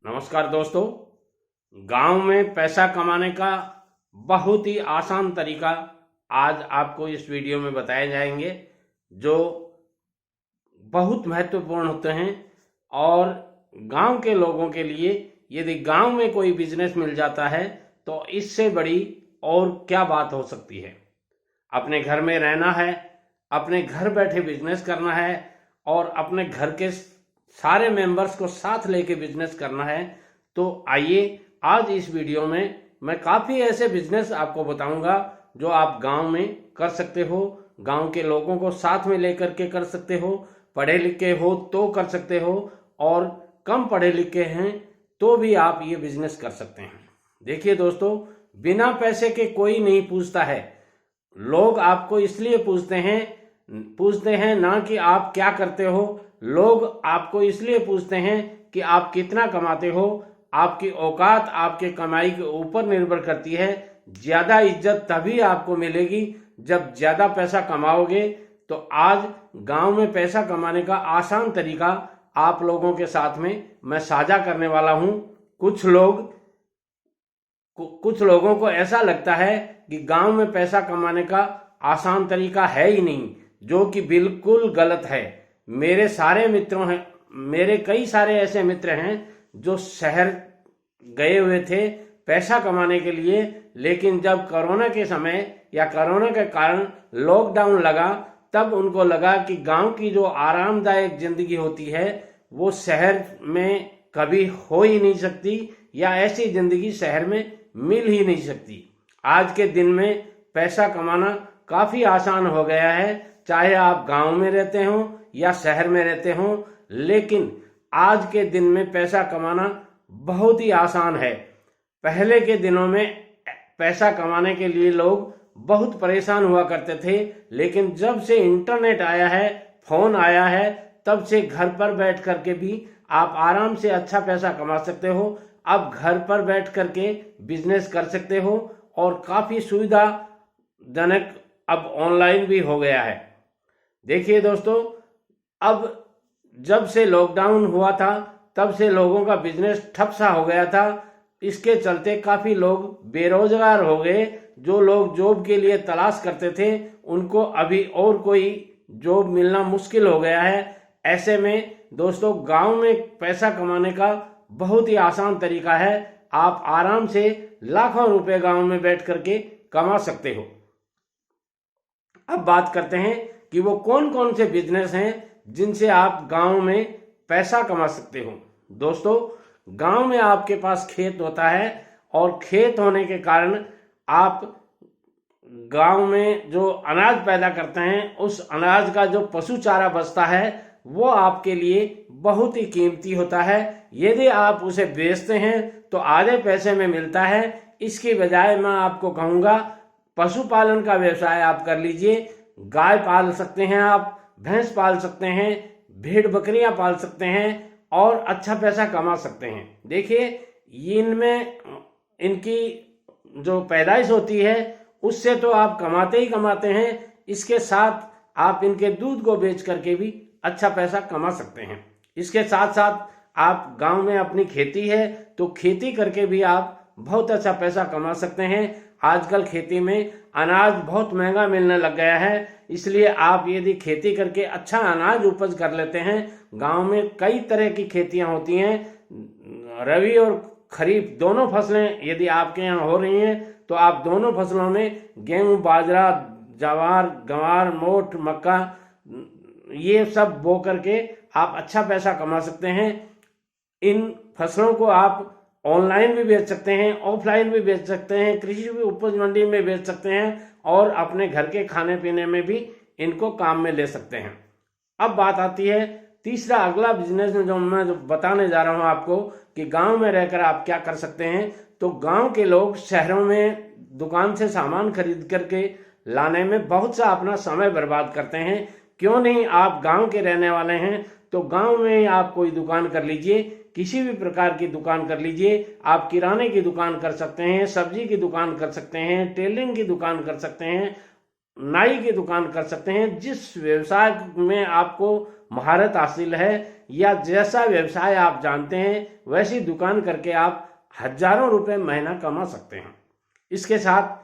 नमस्कार दोस्तों। गांव में पैसा कमाने का बहुत ही आसान तरीका आज आपको इस वीडियो में बताए जाएंगे, जो बहुत महत्वपूर्ण होते हैं। और गांव के लोगों के लिए यदि गांव में कोई बिजनेस मिल जाता है तो इससे बड़ी और क्या बात हो सकती है। अपने घर में रहना है, अपने घर बैठे बिजनेस करना है और अपने घर के सारे मेंबर्स को साथ लेके बिजनेस करना है। तो आइए आज इस वीडियो में मैं काफ़ी ऐसे बिजनेस आपको बताऊंगा जो आप गांव में कर सकते हो, गांव के लोगों को साथ में लेकर के कर सकते हो। पढ़े लिखे हो तो कर सकते हो और कम पढ़े लिखे हैं तो भी आप ये बिजनेस कर सकते हैं। देखिए दोस्तों, बिना पैसे के कोई नहीं पूछता है। लोग आपको इसलिए पूछते हैं ना कि आप क्या करते हो, लोग आपको इसलिए पूछते हैं कि आप कितना कमाते हो। आपकी औकात आपके कमाई के ऊपर निर्भर करती है। ज्यादा इज्जत तभी आपको मिलेगी जब ज्यादा पैसा कमाओगे। तो आज गांव में पैसा कमाने का आसान तरीका आप लोगों के साथ में मैं साझा करने वाला हूं। कुछ लोगों को ऐसा लगता है कि गांव में पैसा कमाने का आसान तरीका है ही नहीं, जो कि बिल्कुल गलत है। मेरे कई सारे ऐसे मित्र हैं जो शहर गए हुए थे पैसा कमाने के लिए, लेकिन जब कोरोना के समय या कोरोना के कारण लॉकडाउन लगा तब उनको लगा कि गांव की जो आरामदायक जिंदगी होती है वो शहर में कभी हो ही नहीं सकती, या ऐसी जिंदगी शहर में मिल ही नहीं सकती। आज के दिन में पैसा कमाना काफी आसान हो गया है, चाहे आप गांव में रहते हो या शहर में रहते हो। लेकिन आज के दिन में पैसा कमाना बहुत ही आसान है। पहले के दिनों में पैसा कमाने के लिए लोग बहुत परेशान हुआ करते थे, लेकिन जब से इंटरनेट आया है, फोन आया है, तब से घर पर बैठ करके भी आप आराम से अच्छा पैसा कमा सकते हो। अब घर पर बैठ करके बिजनेस कर सकते हो और काफी सुविधाजनक अब ऑनलाइन भी हो गया है। देखिए दोस्तों, अब जब से लॉकडाउन हुआ था तब से लोगों का बिजनेस ठप सा हो गया था। इसके चलते काफी लोग बेरोजगार हो गए। जो लोग जॉब के लिए तलाश करते थे उनको अभी और कोई जॉब मिलना मुश्किल हो गया है। ऐसे में दोस्तों, गांव में पैसा कमाने का बहुत ही आसान तरीका है। आप आराम से लाखों रुपए गांव में बैठ करके कमा सकते हो। अब बात करते हैं कि वो कौन कौन से बिजनेस हैं जिनसे आप गांव में पैसा कमा सकते हो। दोस्तों, गांव में आपके पास खेत होता है और खेत होने के कारण आप गांव में जो अनाज पैदा करते हैं, उस अनाज का जो पशु चारा बचता है वो आपके लिए बहुत ही कीमती होता है। यदि आप उसे बेचते हैं तो आधे पैसे में मिलता है। इसकी बजाय मैं आपको कहूँगा पशुपालन का व्यवसाय आप कर लीजिए। गाय पाल सकते हैं, आप भैंस पाल सकते हैं, भेड़ बकरियां पाल सकते हैं और अच्छा पैसा कमा सकते हैं। देखिए, इनमें इनकी जो पैदाइश होती है उससे तो आप कमाते ही कमाते हैं। इसके साथ आप इनके दूध को बेच करके भी अच्छा पैसा कमा सकते हैं। इसके साथ साथ आप गांव में अपनी खेती है तो खेती करके भी आप बहुत अच्छा पैसा कमा सकते हैं। आजकल खेती में अनाज बहुत महंगा मिलने लग गया है, इसलिए आप यदि खेती करके अच्छा अनाज उपज कर लेते हैं। गांव में कई तरह की खेतियां होती हैं, रबी और खरीफ दोनों फसलें यदि आपके यहाँ हो रही हैं तो आप दोनों फसलों में गेहूं, बाजरा, ज्वार, गंवार, मोठ, मक्का, ये सब बो करके आप अच्छा पैसा कमा सकते हैं। इन फसलों को आप ऑनलाइन भी बेच सकते हैं, ऑफलाइन भी बेच सकते हैं, कृषि उपज मंडी में बेच सकते हैं और अपने घर के खाने पीने में भी इनको काम में ले सकते हैं। अब बात आती है तीसरा अगला बिजनेस जो मैं बताने जा रहा हूं आपको कि गांव में रहकर आप क्या कर सकते हैं। तो गांव के लोग शहरों में दुकान से सामान खरीद करके लाने में बहुत सा अपना समय बर्बाद करते हैं। क्यों नहीं, आप गांव के रहने वाले हैं तो गांव में ही आप कोई दुकान कर लीजिए, किसी भी प्रकार की दुकान कर लीजिए। आप किराने की दुकान कर सकते हैं, सब्जी की दुकान कर सकते हैं, टेलरिंग की दुकान कर सकते हैं, नाई की दुकान कर सकते हैं। जिस व्यवसाय में आपको महारत हासिल है या जैसा व्यवसाय आप जानते हैं वैसी दुकान करके आप हजारों रुपए महीना कमा सकते हैं। इसके साथ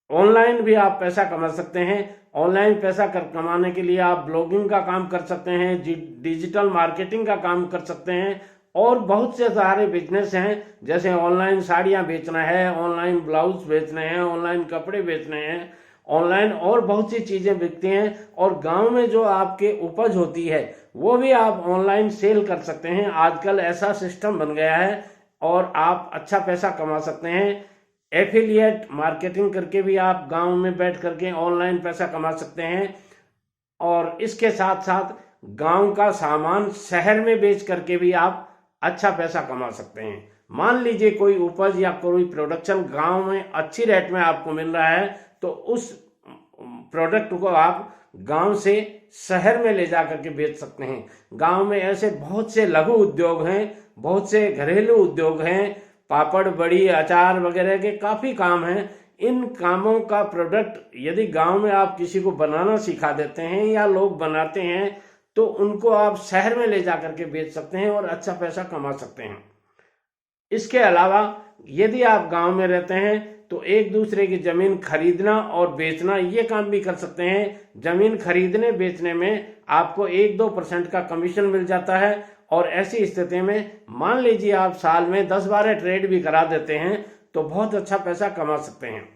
ऑनलाइन भी आप पैसा कमा सकते हैं। ऑनलाइन पैसा कमाने के लिए आप ब्लॉगिंग का काम कर सकते हैं, डिजिटल मार्केटिंग का काम कर सकते हैं और बहुत से सारे बिजनेस हैं, जैसे ऑनलाइन साड़ियाँ बेचना है, ऑनलाइन ब्लाउज बेचने हैं, ऑनलाइन कपड़े बेचने हैं, ऑनलाइन और बहुत सी चीज़ें बिकती हैं। और गांव में जो आपके उपज होती है वो भी आप ऑनलाइन सेल कर सकते हैं। आजकल ऐसा सिस्टम बन गया है और आप अच्छा पैसा कमा सकते हैं। एफिलिएट मार्केटिंग करके भी आप गांव में बैठ करके ऑनलाइन पैसा कमा सकते हैं। और इसके साथ साथ गांव का सामान शहर में बेच करके भी आप अच्छा पैसा कमा सकते हैं। मान लीजिए कोई उपज या कोई प्रोडक्शन गांव में अच्छी रेट में आपको मिल रहा है तो उस प्रोडक्ट को आप गांव से शहर में ले जा करके बेच सकते हैं। गांव में ऐसे बहुत से लघु उद्योग हैं, बहुत से घरेलू उद्योग हैं, पापड़ बड़ी अचार वगैरह के काफ़ी काम हैं। इन कामों का प्रोडक्ट यदि गांव में आप किसी को बनाना सिखा देते हैं या लोग बनाते हैं तो उनको आप शहर में ले जा करके बेच सकते हैं और अच्छा पैसा कमा सकते हैं। इसके अलावा यदि आप गांव में रहते हैं तो एक दूसरे की जमीन खरीदना और बेचना ये काम भी कर सकते हैं। जमीन खरीदने बेचने में आपको 1-2% का कमीशन मिल जाता है और ऐसी स्थिति में मान लीजिए आप साल में 10-12 ट्रेड भी करा देते हैं तो बहुत अच्छा पैसा कमा सकते हैं।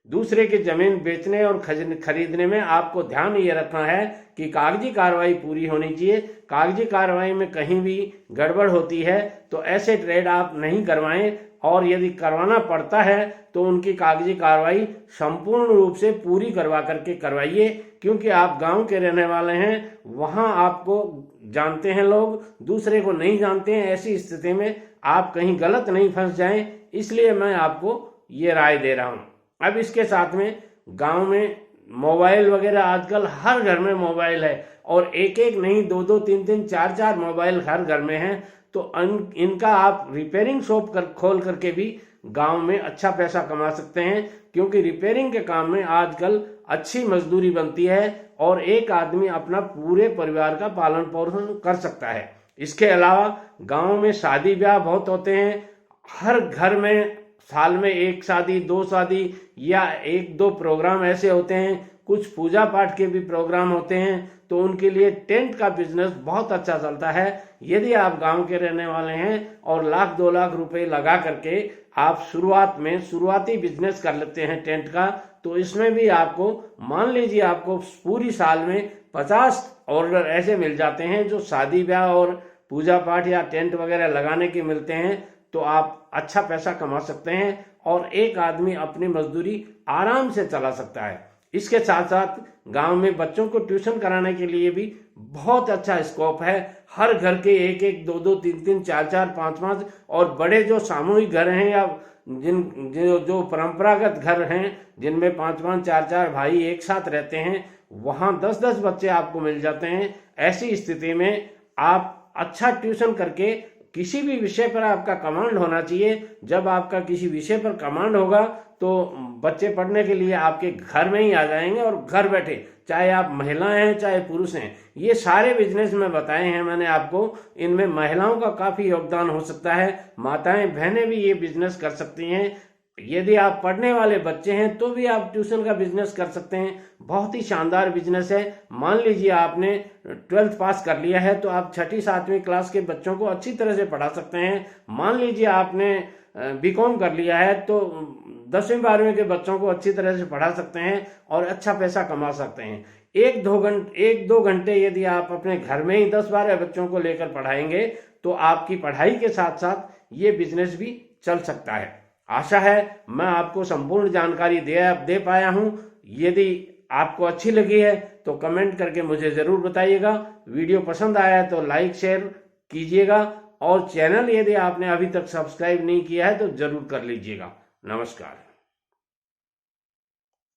दूसरे की जमीन बेचने और खरीदने में आपको ध्यान ये रखना है कि कागजी कार्रवाई पूरी होनी चाहिए। कागजी कार्रवाई में कहीं भी गड़बड़ होती है तो ऐसे ट्रेड आप नहीं करवाएं और यदि करवाना पड़ता है तो उनकी कागजी कार्रवाई संपूर्ण रूप से पूरी करवा करके करवाइए, क्योंकि आप गांव के रहने वाले हैं, वहां आपको जानते हैं लोग, दूसरे को नहीं जानते हैं। ऐसी स्थिति में आप कहीं गलत नहीं फंस जाएं, इसलिए मैं आपको ये राय दे रहा हूं। अब इसके साथ में गांव में मोबाइल वगैरह आजकल हर घर में मोबाइल है और एक एक नहीं 2-2, 3-3, 4-4 मोबाइल हर घर में हैं। तो इनका आप रिपेयरिंग शॉप खोल करके भी गांव में अच्छा पैसा कमा सकते हैं, क्योंकि रिपेयरिंग के काम में आजकल अच्छी मजदूरी बनती है और एक आदमी अपना पूरे परिवार का पालन पोषण कर सकता है। इसके अलावा गांव में शादी ब्याह बहुत होते हैं। हर घर में साल में 1 शादी, 2 शादी या 1-2 प्रोग्राम ऐसे होते हैं। कुछ पूजा पाठ के भी प्रोग्राम होते हैं तो उनके लिए टेंट का बिजनेस बहुत अच्छा चलता है। यदि आप गांव के रहने वाले हैं और 1-2 लाख रुपए लगा करके आप शुरुआती बिजनेस कर लेते हैं टेंट का, तो इसमें भी आपको मान लीजिए आपको पूरी साल में 50 ऑर्डर ऐसे मिल जाते हैं जो शादी ब्याह और पूजा पाठ या टेंट वगैरह लगाने के मिलते हैं। तो आप अच्छा पैसा कमा सकते हैं और एक आदमी अपनी मजदूरी आराम से चला सकता है। इसके साथ साथ गांव में बच्चों को ट्यूशन कराने के लिए भी बहुत अच्छा स्कोप है। हर घर के 1-1, 2-2, 3-3, 4-4, 5-5 और बड़े जो सामूहिक घर हैं या जो परंपरागत घर हैं जिनमें 5-5, 4-4 भाई एक साथ रहते हैं, वहां 10-10 बच्चे आपको मिल जाते हैं। ऐसी स्थिति में आप अच्छा ट्यूशन करके किसी भी विषय पर आपका कमांड होना चाहिए। जब आपका किसी विषय पर कमांड होगा तो बच्चे पढ़ने के लिए आपके घर में ही आ जाएंगे और घर बैठे, चाहे आप महिलाएं हैं चाहे पुरुष हैं। ये सारे बिजनेस में बताए हैं मैंने आपको, इनमें महिलाओं का काफी योगदान हो सकता है। माताएं बहनें भी ये बिजनेस कर सकती हैं। यदि आप पढ़ने वाले बच्चे हैं तो भी आप ट्यूशन का बिजनेस कर सकते हैं। बहुत ही शानदार बिजनेस है। मान लीजिए आपने 12th पास कर लिया है तो आप 6ठी-7वीं क्लास के बच्चों को अच्छी तरह से पढ़ा सकते हैं। मान लीजिए आपने बीकॉम कर लिया है तो 10वीं-12वीं के बच्चों को अच्छी तरह से पढ़ा सकते हैं और अच्छा पैसा कमा सकते हैं। 1-2 घंटे यदि आप अपने घर में ही 10-12 बच्चों को लेकर पढ़ाएंगे तो आपकी पढ़ाई के साथ साथ ये बिजनेस भी चल सकता है। आशा है मैं आपको संपूर्ण जानकारी दे पाया हूं। यदि आपको अच्छी लगी है तो कमेंट करके मुझे जरूर बताइएगा। वीडियो पसंद आया है तो लाइक शेयर कीजिएगा और चैनल यदि आपने अभी तक सब्सक्राइब नहीं किया है तो जरूर कर लीजिएगा। नमस्कार।